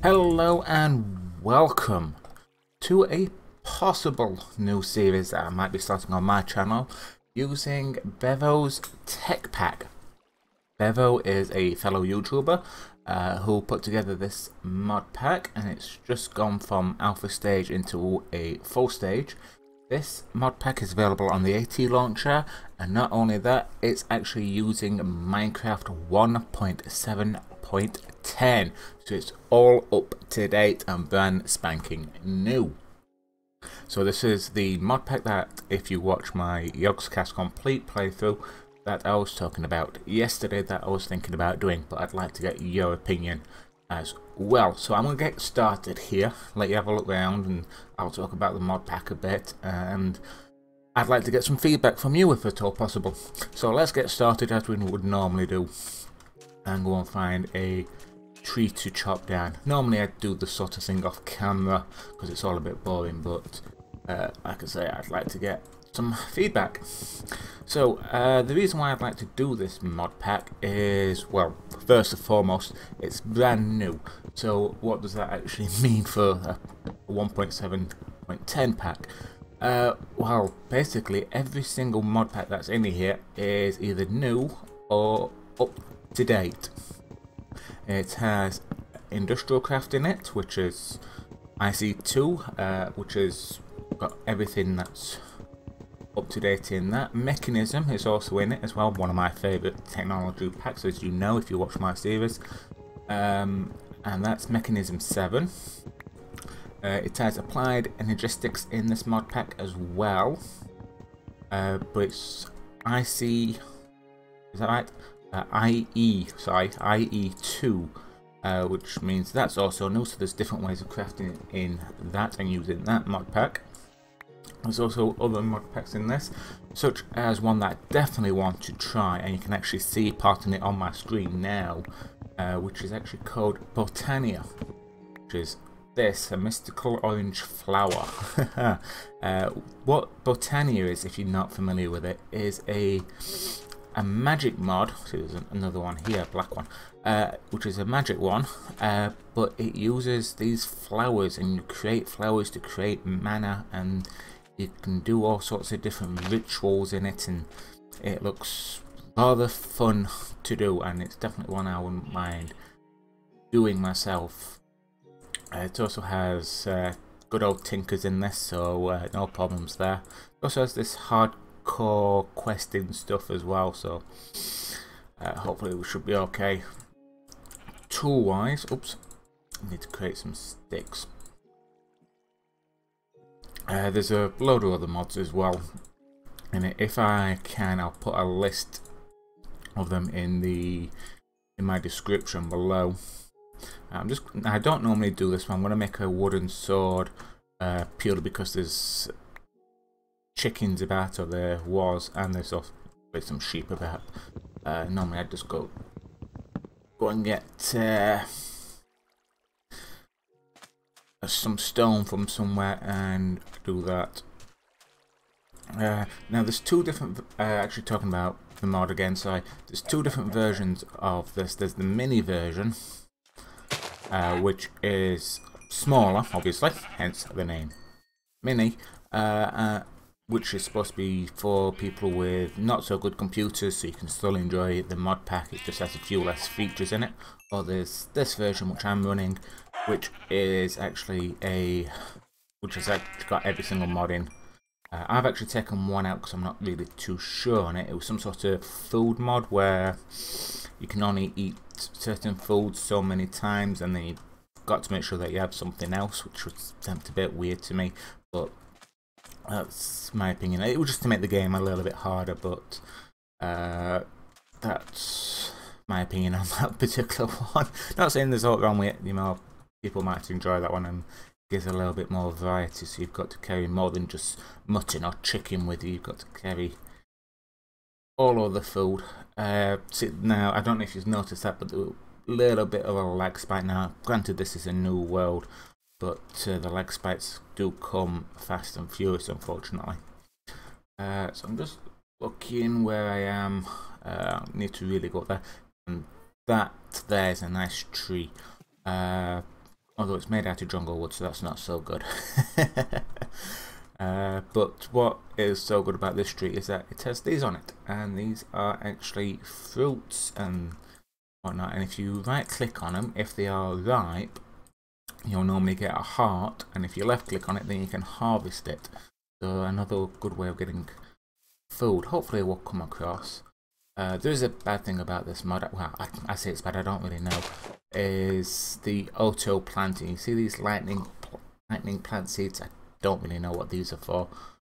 Hello and welcome to a possible new series that I might be starting on my channel using Bevo's Teckpack. Bevo is a fellow YouTuber who put together this mod pack, and it's just gone from alpha stage into a full stage. This mod pack is available on the AT launcher, and not only that, it's actually using Minecraft 1.7.10, so it's all up to date and brand spanking new. So this is the mod pack that, if you watch my Yogscast complete playthrough, that I was talking about yesterday, that I was thinking about doing, but I'd like to get your opinion as well. So I'm going to get started here, let you have a look around, and I'll talk about the mod pack a bit, and I'd like to get some feedback from you if at all possible. So let's get started as we would normally do, and go and find a tree to chop down. Normally I'd do this sort of thing off camera because it's all a bit boring, but like I say, I'd like to get some feedback. So the reason why I'd like to do this mod pack is, well, first and foremost, it's brand new. So what does that actually mean for a 1.7.10 pack? Well, basically every single mod pack that's in here is either new or up to date. It has industrial craft in it, which is IC2, which has got everything that's up to date in that. Mechanism is also in it as well, one of my favourite technology packs, as you know if you watch my series, and that's Mechanism 7. It has applied energistics in this mod pack as well, but it's IC, is that right? IE2, which means that's also new, so there's different ways of crafting in that and using that mod pack. There's also other mod packs in this, such as one that I definitely want to try, and you can actually see part of it on my screen now, which is actually called Botania, which is this, a mystical orange flower. What Botania is, if you're not familiar with it, is a magic mod. So there's another one here, black one, which is a magic one, but it uses these flowers, and you create flowers to create mana, and you can do all sorts of different rituals in it, and it looks rather fun to do, and it's definitely one I wouldn't mind doing myself. It also has good old tinkers in this, so no problems there. It also has this hardcore questing stuff as well, so hopefully we should be okay. Tool wise, oops, I need to create some sticks. There's a load of other mods as well, and if I can, I'll put a list of them in my description below. I don't normally do this one. I'm going to make a wooden sword purely because there's chickens about, or there was, and there's also some sheep about. Normally I'd just go and get some stone from somewhere and do that. Now there's two different, actually talking about the mod again, sorry, there's two different versions of this. There's the mini version, which is smaller, obviously, hence the name mini, which is supposed to be for people with not so good computers, so you can still enjoy the mod pack. It just has a few less features in it. Or there's this version which I'm running, which is actually which has actually got every single mod in. I've actually taken one out because I'm not really too sure on it. It was some sort of food mod where you can only eat certain foods so many times, and then you've got to make sure that you have something else, which was a bit weird to me, but that's my opinion. It was just to make the game a little bit harder, but that's my opinion on that particular one. Not saying there's all wrong with it, you know, people might enjoy that one, and gives a little bit more variety, so you've got to carry more than just mutton or chicken with you. You've got to carry all of the food. Now, I don't know if you've noticed that, but a little bit of a lag spike now. Granted, this is a new world, but the lag spikes do come fast and furious, unfortunately. So I'm just looking where I am. Need to really go there. And that there's a nice tree. Although it's made out of jungle wood, so that's not so good. But what is so good about this tree is that it has these on it, and these are actually fruits and whatnot. And if you right click on them, if they are ripe, you'll normally get a heart, and if you left click on it, then you can harvest it. So another good way of getting food. Hopefully it will come across. There is a bad thing about this mod. Well, I say it's bad, I don't really know. Is the auto planting. You see these lightning plant seeds? I don't really know what these are for.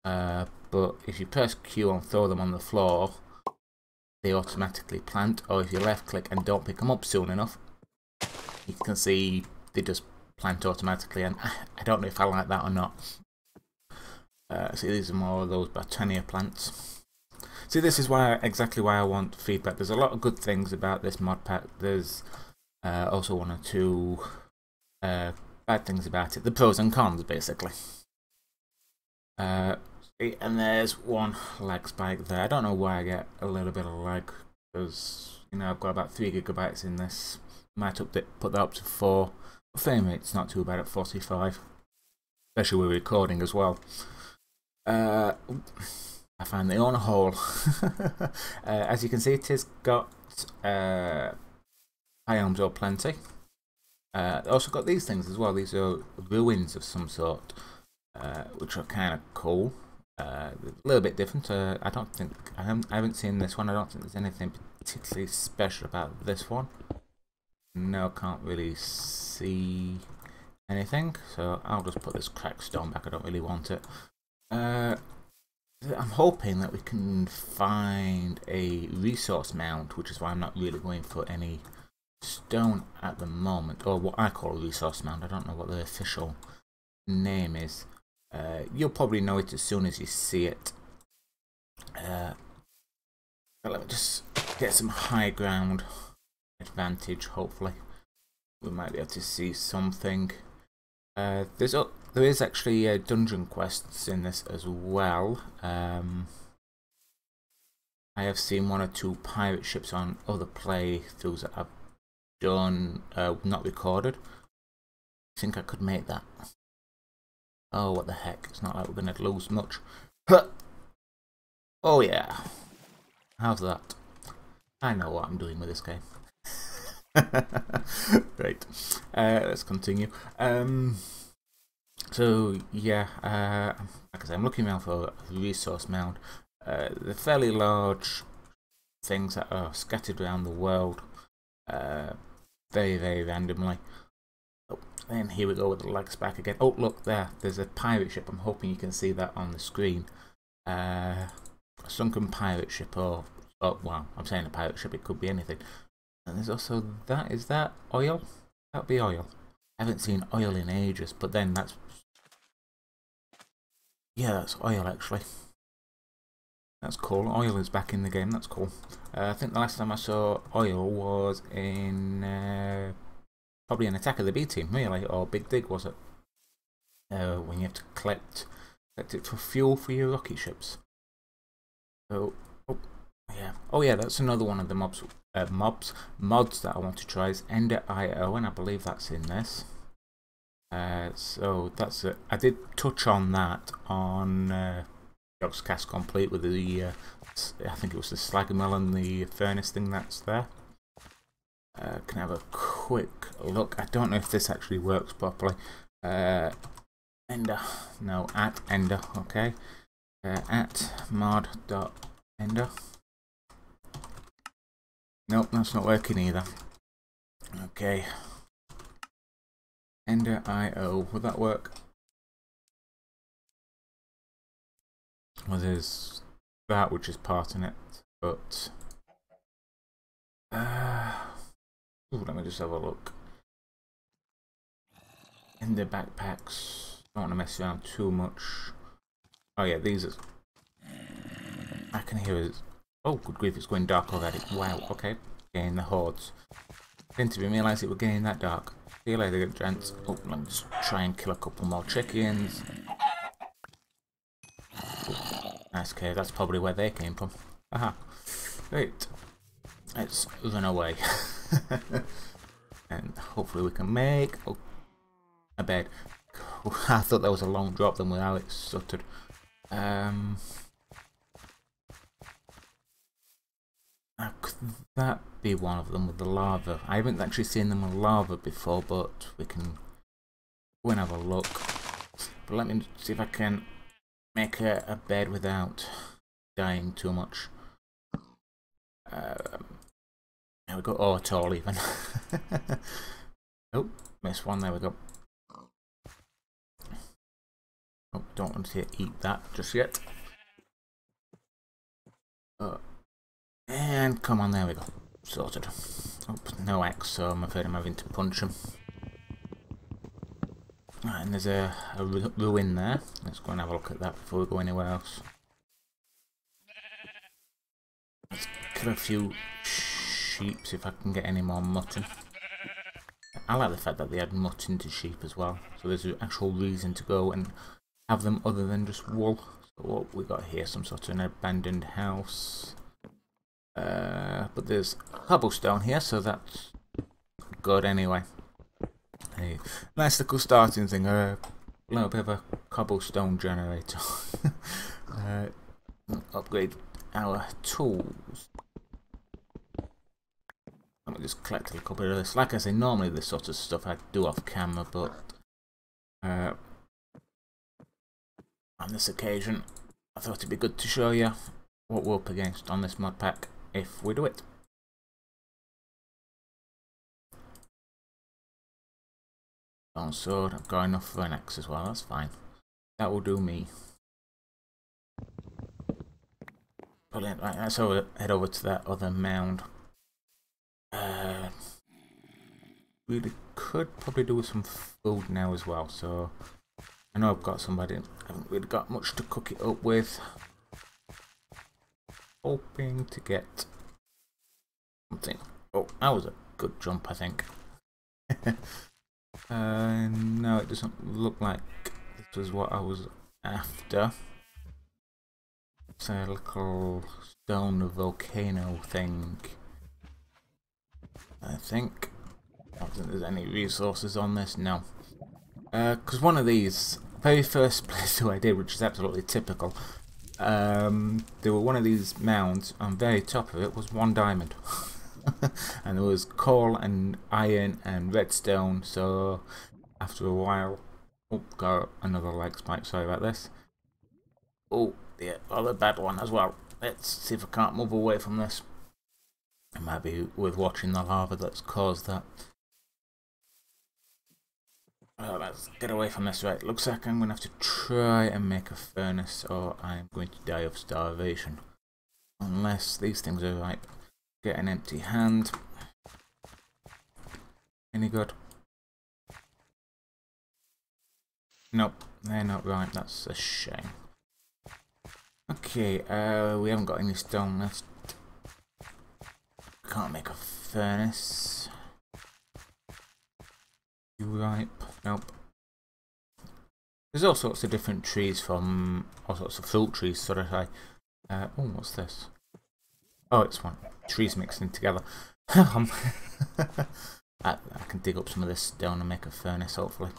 But if you press Q and throw them on the floor, they automatically plant. Or if you left click and don't pick them up soon enough, you can see they just plant automatically. And I don't know if I like that or not. See, these are more of those Botania plants. See, this is exactly why I want feedback. There's a lot of good things about this mod pack. There's also one or two bad things about it. The pros and cons, basically. And there's one lag spike there. I don't know why I get a little bit of lag, because I've got about 3 GB in this. Might put that up to 4. Frame rate's not too bad at 45, especially with recording as well. I find the on a hole. As you can see, it has got biomes or plenty. Also got these things as well. These are ruins of some sort, which are kind of cool. A little bit different. I haven't seen this one. I don't think there's anything particularly special about this one. No, can't really see anything. So I'll just put this cracked stone back. I don't really want it. I'm hoping that we can find a resource mound, which is why I'm not really going for any stone at the moment, or what I call a resource mound. I don't know what the official name is. You'll probably know it as soon as you see it. But let me just get some high ground advantage. Hopefully we might be able to see something. There is actually dungeon quests in this as well. I have seen 1 or 2 pirate ships on other playthroughs that I've done, not recorded. I think I could make that. Oh, what the heck, it's not like we're going to lose much. Oh yeah, how's that? I know what I'm doing with this game. Right, let's continue. So yeah, like I say, I'm looking around for a resource mound. They're fairly large things that are scattered around the world, very, very randomly. Oh, and here we go with the lag spike again. Oh, look there, there's a pirate ship. I'm hoping you can see that on the screen. A sunken pirate ship, or well, I'm saying a pirate ship, it could be anything. And there's also that. Is that oil? That'd be oil. I haven't seen oil in ages, but then that's... yeah, that's oil actually. That's cool. Oil is back in the game, that's cool. I think the last time I saw oil was in... probably an Attack of the B Team, really, or Big Dig, was it? When you have to collect it for fuel for your rocket ships. So, oh yeah, that's another one of the mods that I want to try is Ender.io, and I believe that's in this. So that's it. I did touch on that on Cast Complete with the I think it was the slag mill and the furnace thing that's there. Can I have a quick look? I don't know if this actually works properly. Ender, no, at Ender, okay. At mod.ender. Nope, that's not working either. Okay. Ender.io, would that work? Well, there's that which is part in it, but ooh, let me just have a look. Ender backpacks, don't want to mess around too much. Oh yeah, these are... I can hear it. Oh, good grief, it's going dark already. Wow, okay. Getting the hordes. Didn't even realise it was getting that dark. See you later, gents. Oh, let me just try and kill a couple more chickens. Nice cave, that's probably where they came from. Aha. Right. Let's run away. And hopefully we can make... a bed. I thought that was a long drop then with how it stuttered. Could that be one of them with the lava? I haven't actually seen them with lava before, but we can go and have a look. But let me see if I can make a bed without dying too much. There we go. Oh, at all even. Oh, missed one. There we go. Oh, don't want to eat that just yet. And come on, there we go. Sorted. Oh, no axe, so I'm afraid I'm having to punch him. Right, and there's a ruin there. Let's go and have a look at that before we go anywhere else. Let's kill a few sheep, see if I can get any more mutton. I like the fact that they add mutton to sheep as well, so there's an actual reason to go and have them other than just wool. So what we got here, some sort of an abandoned house. But there's cobblestone here, so that's good anyway. A nice little starting thing, a little bit of a cobblestone generator. Upgrade our tools. Let me just collect a little bit of this. Like I say, normally this sort of stuff I do off camera, but on this occasion I thought it'd be good to show you what we're up against on this mod pack if we do it. Stone sword, I've got enough for an axe as well, that's fine. That will do me. Brilliant, right, let's head over to that other mound. Really could probably do with some food now as well, so I know I've got somebody, I haven't really got much to cook it up with. Hoping to get something. Oh, that was a good jump, I think. No, it doesn't look like this was what I was after. It's a little stone volcano thing, I think. I don't think there's any resources on this, no. Because one of these, very first playthrough I did, which is absolutely typical, there were one of these mounds, on very top of it was 1 diamond. And there was coal and iron and redstone, so after a while... Oh, got another leg spike, sorry about this. Oh, the other bad one as well. Let's see if I can't move away from this. It might be with watching the lava that's caused that. Well, let's get away from this. Right, looks like I'm going to have to try and make a furnace or I'm going to die of starvation. Unless these things are right. Get an empty hand. Any good? Nope, they're not right. That's a shame. Okay, we haven't got any stone left. Can't make a furnace. You ripe? Nope. There's all sorts of different trees from all sorts of fruit trees, sort of like. Oh, what's this? Oh, it's one. Trees mixing together. I can dig up some of this stone and make a furnace, hopefully.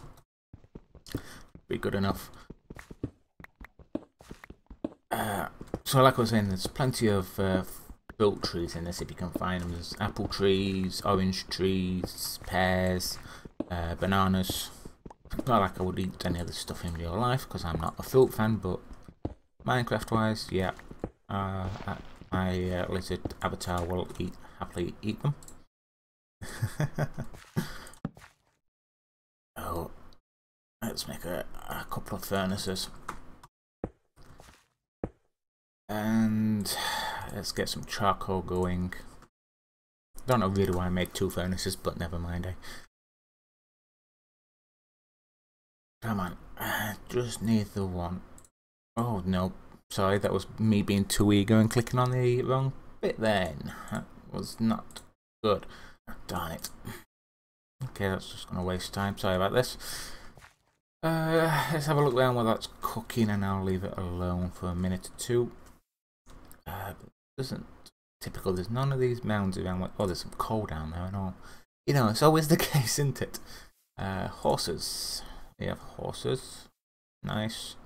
Be good enough. So like I was saying, there's plenty of fruit trees in this if you can find them. There's apple trees, orange trees, pears, bananas. Not like I would eat any other stuff in real life because I'm not a fruit fan, but Minecraft wise, yeah. My lizard avatar will happily eat them. Oh, let's make a couple of furnaces. And let's get some charcoal going. Don't know really why I made 2 furnaces, but never mind. Come on, I just need the one. Oh no, sorry, that was me being too eager and clicking on the wrong bit then. That was not good. Darn it. Okay, that's just going to waste time. Sorry about this. Let's have a look around while that's cooking and I'll leave it alone for a minute or 2. Isn't typical, there's none of these mounds around. Oh, there's some coal down there and all. You know, it's always the case, isn't it? Horses. we have horses. Nice.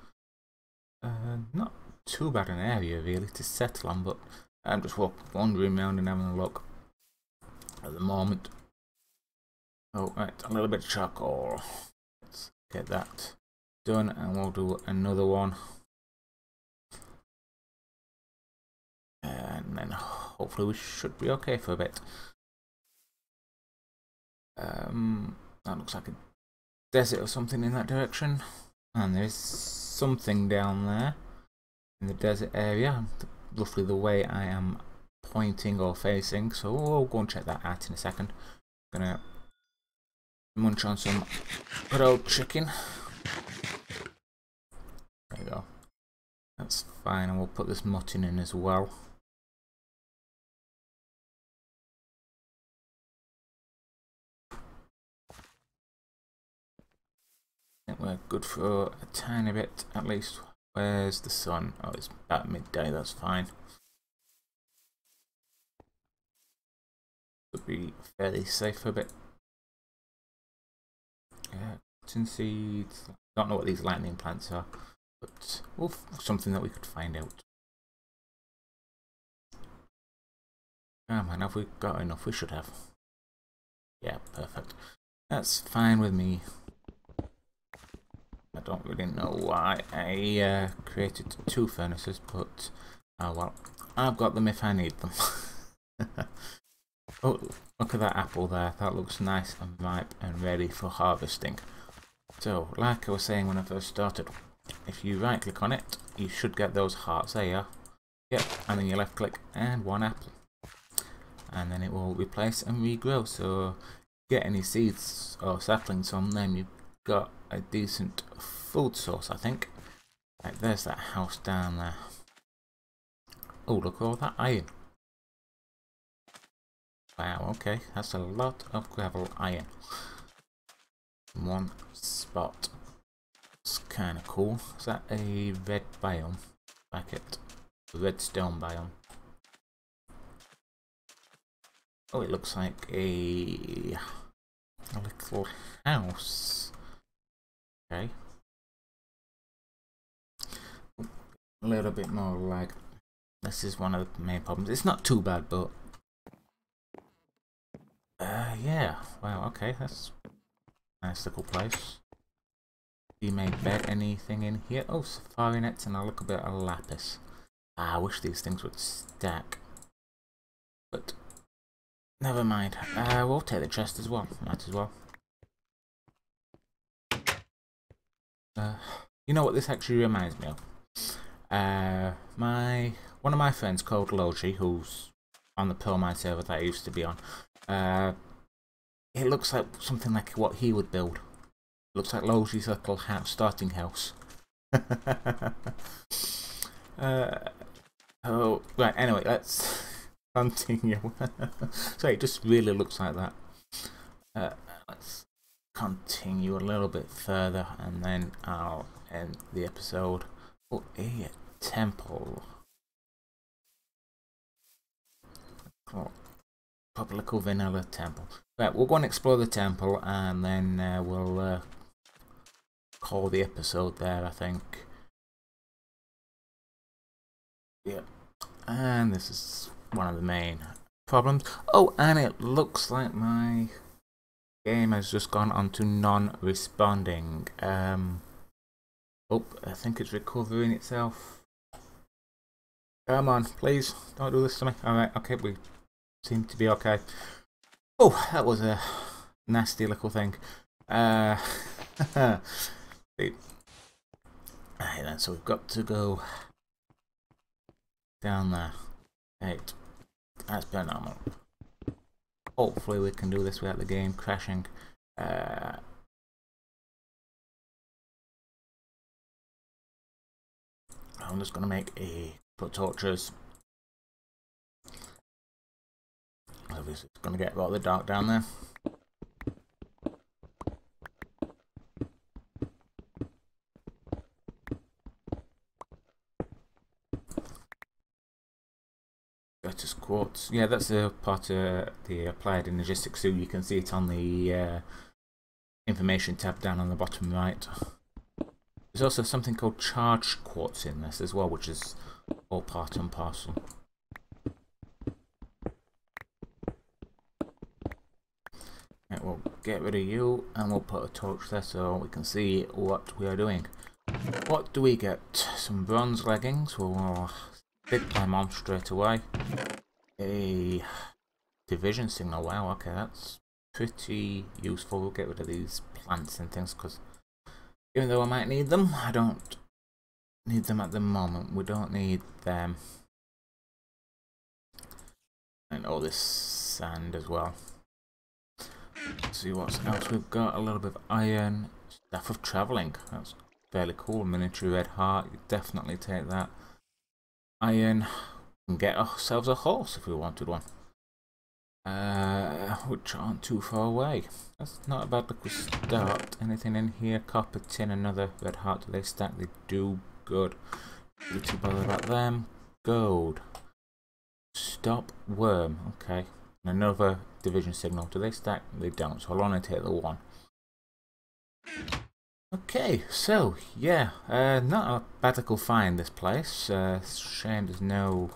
Not too bad an area really to settle on, but I'm just wandering around and having a look at the moment. Oh, right, a little bit of charcoal. Let's get that done and we'll do another one. And then hopefully we should be okay for a bit. That looks like a desert or something in that direction. And there's something down there in the desert area, roughly the way I am pointing or facing. So we'll go and check that out in a second. Gonna munch on some good old chicken. There you go. That's fine, and we'll put this mutton in as well. I think we're good for a tiny bit at least. Where's the sun? Oh, it's about midday, that's fine. Could be fairly safe for a bit. Yeah, cotton seeds. Don't know what these lightning plants are, but something that we could find out. Oh man, have we got enough? We should have. Yeah, perfect. That's fine with me. I don't really know why I created 2 furnaces, but oh well, I've got them if I need them. Oh, look at that apple there. That looks nice and ripe and ready for harvesting. So, like I was saying when I first started, if you right click on it, you should get those hearts. There you are. Yep, and then you left click and 1 apple. And then it will replace and regrow. So, get any seeds or saplings from them, you've got a decent food source, I think. Right, there's that house down there. Oh, look at all that iron. Wow, okay, that's a lot of gravel iron in one spot. It's kind of cool. Is that a red biome? Like it, a redstone biome. Oh, it looks like a little house. Okay. A little bit more lag. This is one of the main problems. It's not too bad, but yeah. Wow. Okay, that's a nice little place. You may bet anything in here. Oh, safari nets and a little bit of lapis. Ah, I wish these things would stack, but never mind. We'll take the chest as well. Might as well. You know what this actually reminds me of? One of my friends called Logi, who's on the Pearl Mine server that I used to be on. It looks like something like what he would build. It looks like Logi's little house, starting house. Oh, right. Anyway, let's continue. So it just really looks like that. Let's continue a little bit further, and then I'll end the episode. Oh, a temple. Oh, proper little vanilla temple. Right, we'll go and explore the temple, and then we'll call the episode there, I think. Yeah, and this is one of the main problems. Oh, and it looks like my game has just gone on to non-responding. Oh, I think it's recovering itself. Come on, please, don't do this to me. Alright, okay, we seem to be okay. Oh, that was a nasty little thing. Right then, so we've got to go down there. Right, that's phenomenal. Hopefully we can do this without the game crashing. I'm just going to make a couple of torches. Obviously it's going to get rather dark down there. Lettuce quartz. Yeah, that's a part of the applied energistics suit. You can see it on the information tab down on the bottom right. There's also something called charged quartz in this as well, which is all part and parcel. Right, we'll get rid of you and we'll put a torch there so we can see what we are doing. What do we get? Some bronze leggings. We'll big climb on straight away. A division signal. Wow, okay, that's pretty useful. We'll get rid of these plants and things because even though I might need them, I don't need them at the moment. We don't need them. And all this sand as well. Let's see what else we've got. A little bit of iron. Staff of travelling. That's fairly cool. Miniature red heart. You definitely take that. Iron. We can get ourselves a horse if we wanted one. Which aren't too far away. That's not a bad look. We start. Anything in here? Copper, tin, another red heart. Do they stack? They do. Good. Not too bothered about them. Gold. Stop worm. Okay. And another division signal. Do they stack? They don't. So I'll only take the one. Okay. So yeah, not a bad little find this place. Shame there's no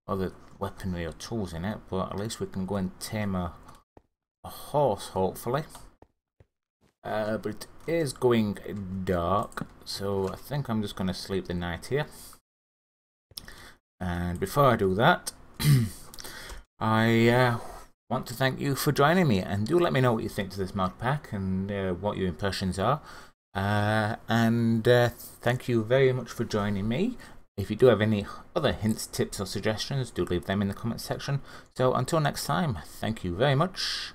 other weaponry or tools in it, but at least we can go and tame a horse, hopefully. But it is going dark, so I think I'm just going to sleep the night here. And before I do that, I want to thank you for joining me, and do let me know what you think to this mod pack and what your impressions are. Thank you very much for joining me. If you do have any other hints, tips or suggestions, do leave them in the comment section. So until next time, thank you very much